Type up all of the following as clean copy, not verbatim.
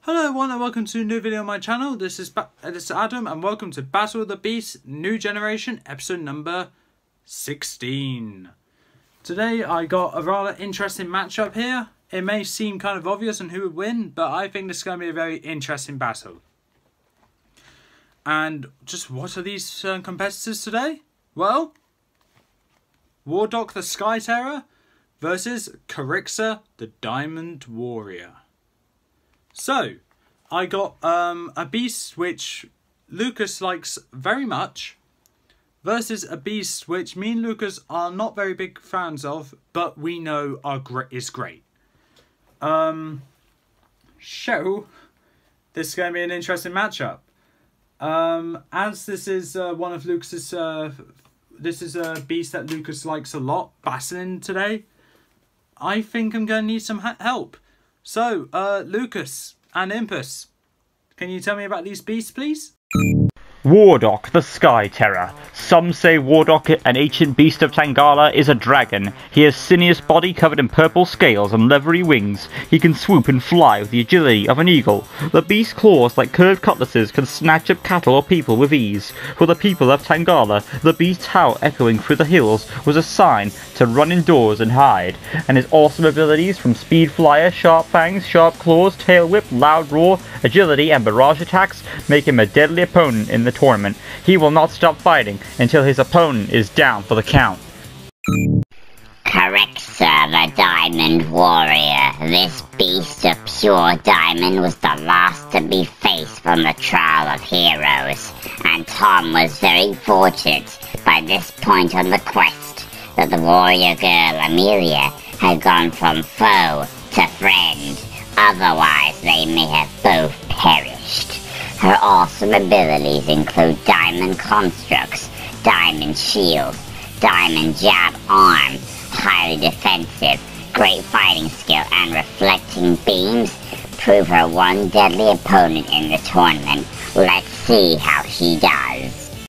Hello everyone and welcome to a new video on my channel. This is Adam and welcome to Battle of the Beasts New Generation episode number 16. Today I got a rather interesting matchup here. It may seem kind of obvious on who would win, but I think this is going to be a very interesting battle. And just what are these competitors today? Well, Wardok the Sky Terror versus Karixa the Diamond Warrior. So, I got a beast which Lucas likes very much versus a beast which me and Lucas are not very big fans of, but we know is great. So, this is going to be an interesting matchup. As this is one of Lucas's, this is a beast that Lucas likes a lot, battling today, I think I'm going to need some help. So, Lucas and Impus, can you tell me about these beasts, please? Wardok, the Sky Terror. Some say Wardok, an ancient beast of Tangala, is a dragon. He has sinuous body covered in purple scales and leathery wings. He can swoop and fly with the agility of an eagle. The beast's claws, like curved cutlasses, can snatch up cattle or people with ease. For the people of Tangala, the beast's howl echoing through the hills was a sign to run indoors and hide. And his awesome abilities from Speed Flyer, Sharp Fangs, Sharp Claws, Tail Whip, Loud Roar, Agility and Barrage attacks make him a deadly opponent in the tournament. He will not stop fighting until his opponent is down for the count. Karixa, the Diamond Warrior. This beast of pure diamond was the last to be faced from the Trial of Heroes, and Tom was very fortunate by this point on the quest that the warrior girl Amelia had gone from foe to friend. Otherwise, they may have both perished. Her awesome abilities include Diamond Constructs, Diamond Shield, Diamond Jab Arm, highly defensive, great fighting skill, and reflecting beams prove her one deadly opponent in the tournament. Let's see how she does.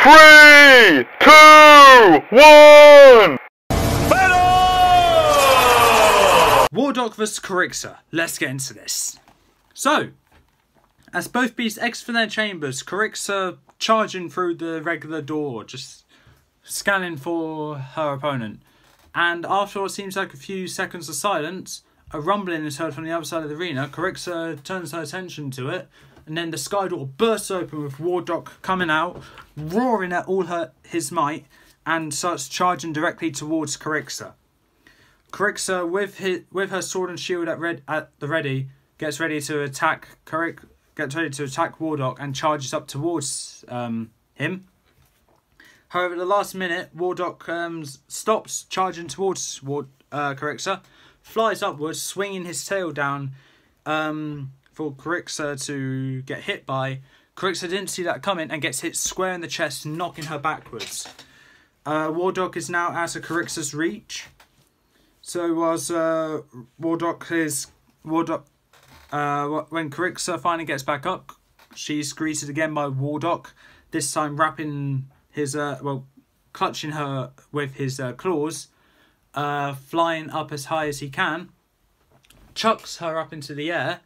3, 2, 1! Wardok vs Karixa. Let's get into this. So, as both beasts exit from their chambers, Karixa charging through the regular door, just scanning for her opponent. And after what seems like a few seconds of silence, a rumbling is heard from the other side of the arena. Karixa turns her attention to it, and then the sky door bursts open with Wardok coming out, roaring at all his might, and starts charging directly towards Karixa. Karixa, with her sword and shield at the ready, gets ready to attack Wardok and charges up towards him. However, at the last minute, Wardok stops charging towards Karixa, flies upwards, swinging his tail down for Karixa to get hit by. Karixa didn't see that coming and gets hit square in the chest, knocking her backwards. Wardok is now out of Karixa's reach. So when Karixa finally gets back up, she's greeted again by Wardok, this time wrapping his, clutching her with his claws, flying up as high as he can, chucks her up into the air,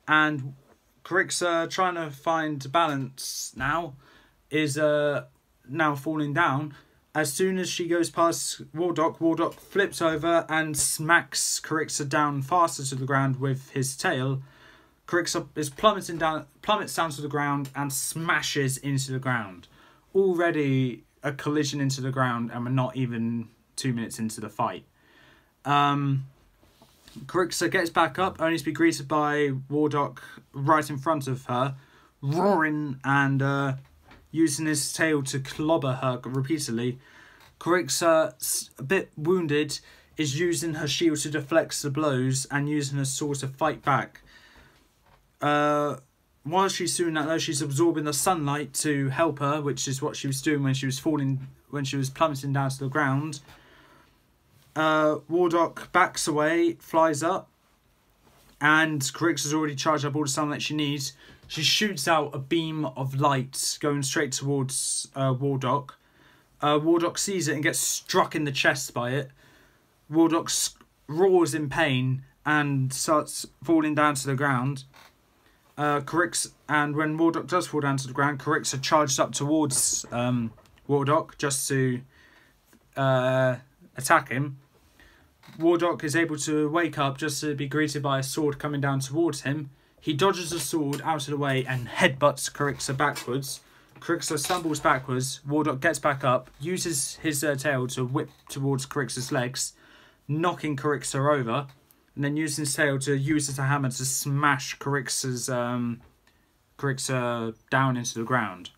and Karixa, trying to find balance now, is now falling down. As soon as she goes past Wardok flips over and smacks Karixa down faster to the ground with his tail. Karixa is plummets down to the ground and smashes into the ground. Already a collision into the ground, and we're not even 2 minutes into the fight. Karixa gets back up, only to be greeted by Wardok right in front of her, roaring and using his tail to clobber her repeatedly. Karixa, a bit wounded, is using her shield to deflect the blows and using her sword to fight back. While she's doing that, though, she's absorbing the sunlight to help her, which is what she was doing when she was plummeting down to the ground. Wardok backs away, flies up, and Karixa's already charged up all the sunlight she needs. She shoots out a beam of light going straight towards Wardok. Wardok sees it and gets struck in the chest by it. Wardok roars in pain and starts falling down to the ground. Karixa, and when Wardok does fall down to the ground, Karixa charges up towards Wardok just to attack him. Wardok is able to wake up just to be greeted by a sword coming down towards him. He dodges the sword out of the way and headbutts Karixa backwards. Karixa stumbles backwards. Wardok gets back up, uses his tail to whip towards Karixa's legs, knocking Karixa over, and then using his tail to use as a hammer to smash Karixa down into the ground.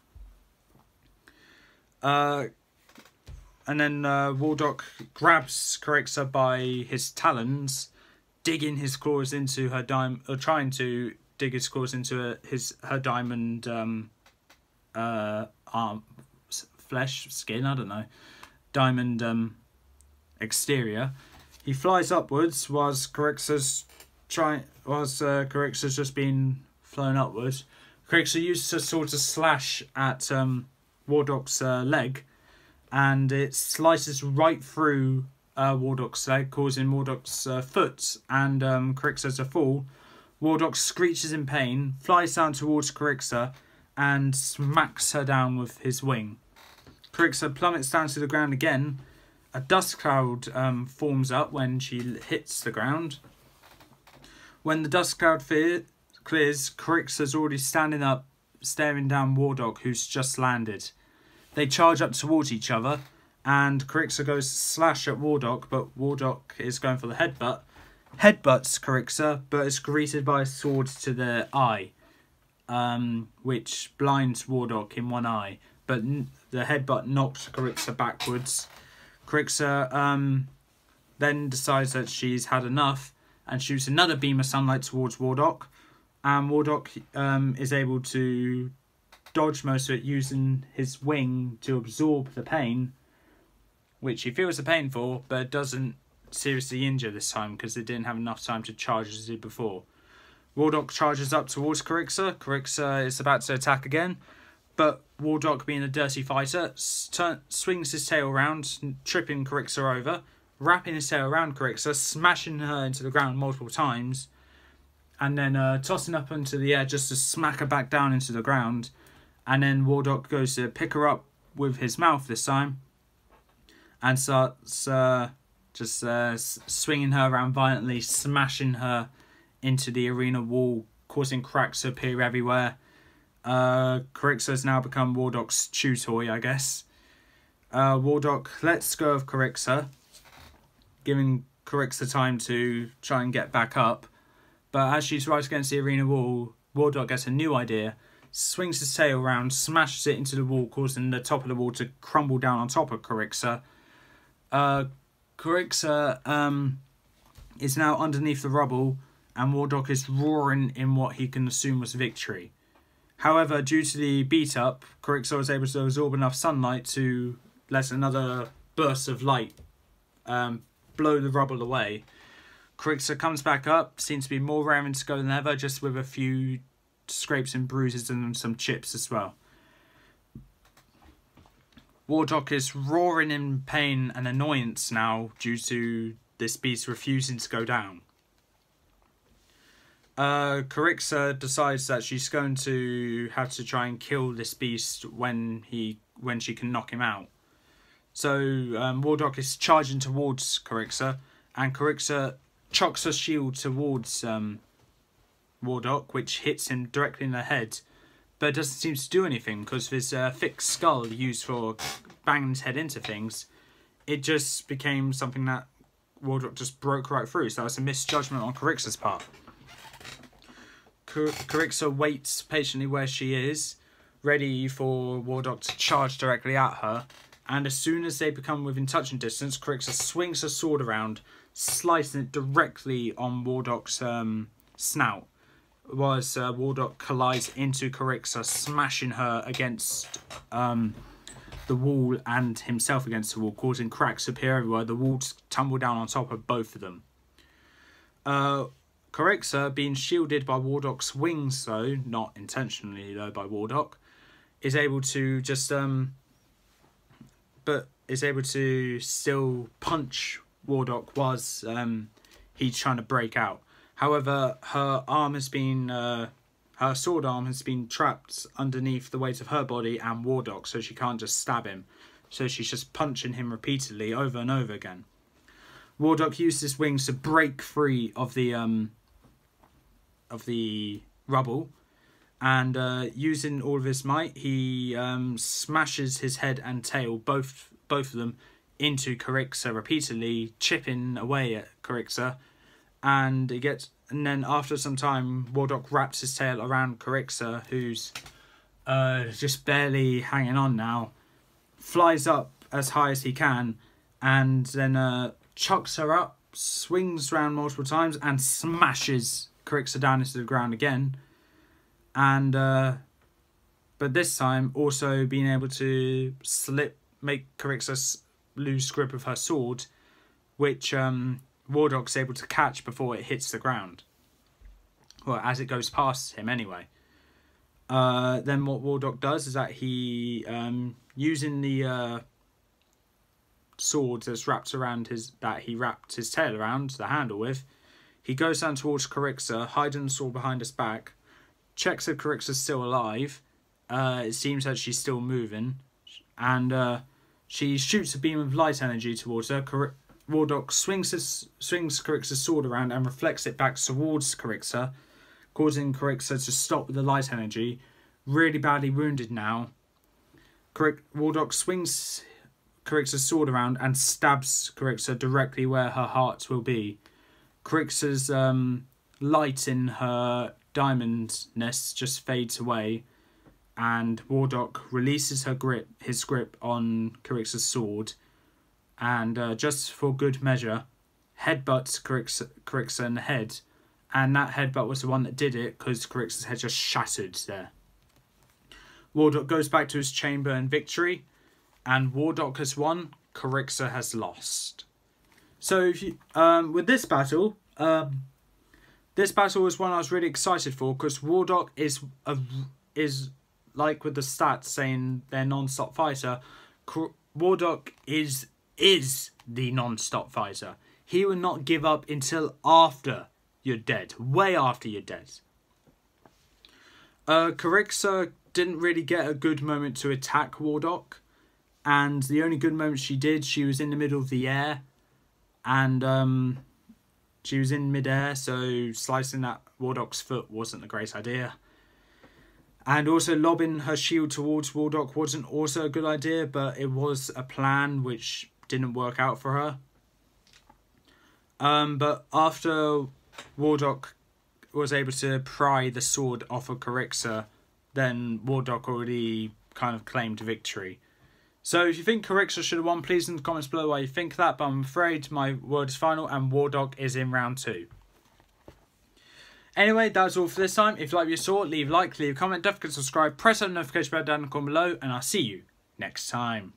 And then Wardok grabs Karixa by his talons, digging his claws into her trying to dig his claws into her diamond arm, flesh, skin, I don't know, diamond exterior. He flies upwards whilst Karixa's just being flown upwards. Karixa uses her sword to slash at Wardok's leg, and it slices right through Wardok's leg, causing Wardok's foot and Karixa to fall. Wardok screeches in pain, flies down towards Karixa, and smacks her down with his wing. Karixa plummets down to the ground again. A dust cloud forms up when she hits the ground. When the dust cloud clears, Karixa's already standing up, staring down Wardok, who's just landed. They charge up towards each other, and Karixa goes to slash at Wardok, but Wardok is going for the headbutt. Headbutts Karixa, but is greeted by a sword to the eye, which blinds Wardok in one eye. But the headbutt knocked Karixa backwards. Karixa then decides that she's had enough and shoots another beam of sunlight towards Wardok. And Wardok is able to dodge most of it using his wing to absorb the pain, which he feels the pain for, but it doesn't seriously injure this time because it didn't have enough time to charge as it did before. Wardok charges up towards Karixa. Karixa is about to attack again, but Wardok, being a dirty fighter, swings his tail around, tripping Karixa over, wrapping his tail around Karixa, smashing her into the ground multiple times, and then tossing up into the air just to smack her back down into the ground. And then Wardok goes to pick her up with his mouth this time and starts swinging her around violently, smashing her into the arena wall, causing cracks to appear everywhere. Karixa has now become Wardok's chew toy, I guess. Wardok lets go of Karixa, giving Karixa time to try and get back up. But as she's right against the arena wall, Wardok gets a new idea, swings his tail around, smashes it into the wall, causing the top of the wall to crumble down on top of Karixa. Karixa is now underneath the rubble, and Wardok is roaring in what he can assume was victory. However, due to the beat-up, Karixa was able to absorb enough sunlight to let another burst of light blow the rubble away. Karixa comes back up, seems to be more raring to go than ever, just with a few scrapes and bruises and some chips as well. Wardok is roaring in pain and annoyance now due to this beast refusing to go down. Karixa decides that she's going to have to try and kill this beast when she can knock him out. So Wardok is charging towards Karixa, and Karixa chucks her shield towards Wardok, which hits him directly in the head, but it doesn't seem to do anything because of his thick skull used for banging his head into things. It just became something that Wardok just broke right through, so it's a misjudgment on Karixa's part. Karixa waits patiently where she is, ready for Wardok to charge directly at her, and as soon as they become within touching distance, Karixa swings her sword around, slicing it directly on Wardok's snout, whilst Wardok collides into Karixa, smashing her against the wall and himself against the wall, causing cracks to appear everywhere. The walls tumble down on top of both of them. Karixa, being shielded by Wardok's wings, though, not intentionally though by Wardok, is able to just still punch Wardok whilst he's trying to break out. However, her her sword arm has been trapped underneath the weight of her body and Wardok, so she can't just stab him. So she's just punching him repeatedly over and over again. Wardok used his wings to break free of the rubble, and using all of his might, he smashes his head and tail, both of them, into Karixa repeatedly, chipping away at Karixa, and then after some time, Wardok wraps his tail around Karixa, who's just barely hanging on now, flies up as high as he can, and then chucks her up, swings around multiple times, and smashes Karixa down into the ground again. And but this time also being able to make Karixa lose grip of her sword, which Wardok's able to catch before it hits the ground. Well, as it goes past him anyway. Then what Wardok does is that he, using the sword that's wrapped around he wrapped his tail around, the handle with, he goes down towards Karixa, hiding the sword behind his back, checks if Karixa's still alive. It seems that she's still moving, and she shoots a beam of light energy towards her. Wardok swings Karixa's sword around and reflects it back towards Karixa, causing Karixa to stop with the light energy. Really badly wounded now, Wardok swings Karixa's sword around and stabs Karixa directly where her heart will be. Karixa's light in her diamondness just fades away, and Wardok releases his grip on Karixa's sword, and just for good measure, headbutts Karixa in the head, and that headbutt was the one that did it because Karixa's head just shattered there. Wardok goes back to his chamber in victory, and Wardok has won, Karixa has lost. So if you, with this battle was one I was really excited for, because Wardok is like with the stats saying they're non-stop fighter. Wardok is the non-stop fighter. He will not give up until after you're dead, way after you're dead. Karixa didn't really get a good moment to attack Wardok, and the only good moment she did, she was in the middle of the air, and she was in mid-air, so slicing that Wardok's foot wasn't a great idea. And also lobbing her shield towards Wardok wasn't also a good idea, but it was a plan which didn't work out for her. But after Wardok was able to pry the sword off of Karixa, then Wardok already kind of claimed victory. So if you think Karixa should have won, please in the comments below why you think that, but I'm afraid my word is final and Wardok is in round 2. Anyway, that's all for this time. If you like what you saw, leave a like, leave a comment, don't forget to subscribe, press that notification bell down in the corner below, and I'll see you next time.